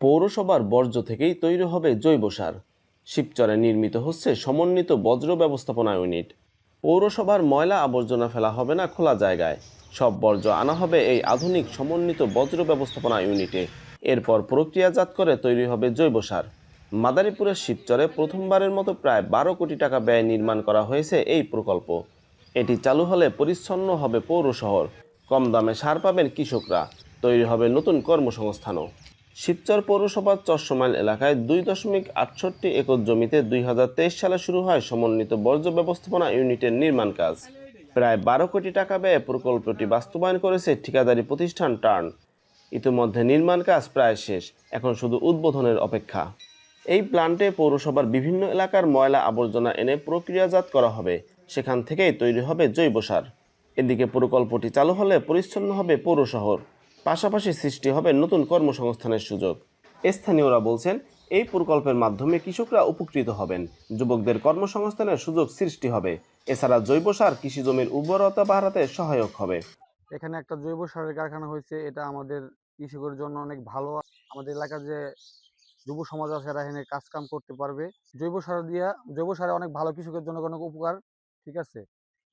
পৌরসভার বর্জ্য থেকেই তৈরি হবে জৈব সার। শিবচরে নির্মিত হচ্ছে সমন্বিত বজ্র ব্যবস্থাপনা ইউনিট। পৌরসভার ময়লা আবর্জনা ফেলা হবে না খোলা জায়গায়, সব বর্জ্য আনা হবে এই আধুনিক সমন্বিত বজ্র ব্যবস্থাপনা ইউনিটে। এরপর প্রক্রিয়াজাত করে তৈরি হবে জৈব সার। মাদারীপুরের শিবচরে প্রথমবারের মতো প্রায় 12 কোটি টাকা ব্যয়ে নির্মাণ করা হয়েছে এই প্রকল্প। এটি চালু হলে পরিচ্ছন্ন হবে পৌর শহর, কম দামে সার পাবেন কৃষকরা, তৈরি হবে নতুন কর্মসংস্থানও। শিবচর পৌরসভার চশমাইল এলাকায় 2.68 একর জমিতে 2023 সালে শুরু হয় সমন্বিত বর্জ্য ব্যবস্থাপনা ইউনিটের নির্মাণ কাজ। প্রায় 12 কোটি টাকা ব্যয়ে প্রকল্পটি বাস্তবায়ন করেছে ঠিকাদারি প্রতিষ্ঠান টার্ন। ইতিমধ্যে নির্মাণ কাজ প্রায় শেষ, এখন শুধু উদ্বোধনের অপেক্ষা। এই প্ল্যান্টে পৌরসভার বিভিন্ন এলাকার ময়লা আবর্জনা এনে প্রক্রিয়াজাত করা হবে, সেখান থেকেই তৈরি হবে জৈব সার। এদিকে প্রকল্পটি চালু হলে পরিচ্ছন্ন হবে পৌর শহর, পাশাপাশি সৃষ্টি হবে নতুন কর্মসংস্থানের সুযোগ। স্থানীয়রা বলছেন, এই প্রকল্পের মাধ্যমে কৃষকরা উপকৃত হবেন, যুবকদের কর্মসংস্থানের সুযোগ সৃষ্টি হবে। এছাড়া জৈব সার কৃষি জমির উর্বরতা বাড়াতে সহায়ক হবে। এখানে একটা জৈব সারের কারখানা হয়েছে, এটা আমাদের কৃষকের জন্য অনেক ভালো। আমাদের এলাকার যে যুব সমাজ আছে এরা এখানে কাজ কাম করতে পারবে। জৈব সারে অনেক ভালো, কৃষকের জন্য অনেক উপকার। ঠিক আছে,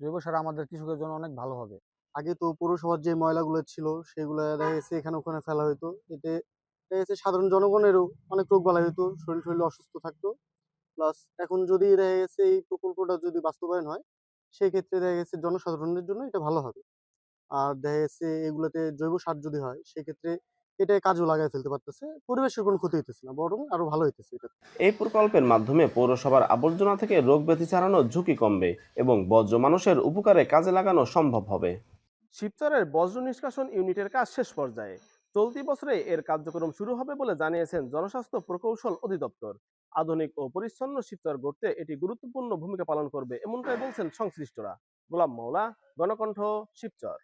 জৈব সার আমাদের কৃষকের জন্য অনেক ভালো হবে। আগে তো পৌরসভার যে ময়লাগুলো ছিল সেগুলো দেখা গেছে এখানে ওখানে ফেলা হতো, এতে দেখা গেছে সাধারণ জনগণেরও অনেক রোগ বালাই হতো, শরীর শরীর অসুস্থ থাকতো। প্লাস এখন যদি দেখা গেছে এই প্রকল্পটা যদি বাস্তবায়ন হয়, সেক্ষেত্রে দেখা গেছে জনসাধারণের জন্য এটা ভালো হবে। আর দেখা যাচ্ছে এগুলোতে জৈব সার যদি হয় সেক্ষেত্রে এটা কাজও লাগাই ফেলতে পারতেছে, পরিবেশের কোনো ক্ষতি হইতেছে না, বরং আরো ভালো হইতেছে এটা। এই প্রকল্পের মাধ্যমে পৌরসভার আবর্জনা থেকে রোগ ব্যাধি ছাড়ানোর ঝুঁকি কমবে এবং বর্জ্য মানুষের উপকারে কাজে লাগানো সম্ভব হবে। শিবচরের বজ্র নিষ্কাশন ইউনিটের কাজ শেষ পর্যায়ে। চলতি বছরে এর কার্যক্রম শুরু হবে বলে জানিয়েছেন জনস্বাস্থ্য প্রকৌশল অধিদপ্তর। আধুনিক ও পরিচ্ছন্ন শিবচর গড়তে এটি গুরুত্বপূর্ণ ভূমিকা পালন করবে, এমনটাই বলছেন সংশ্লিষ্টরা। গোলাম মাওলা, গণকণ্ঠ, শিবচর।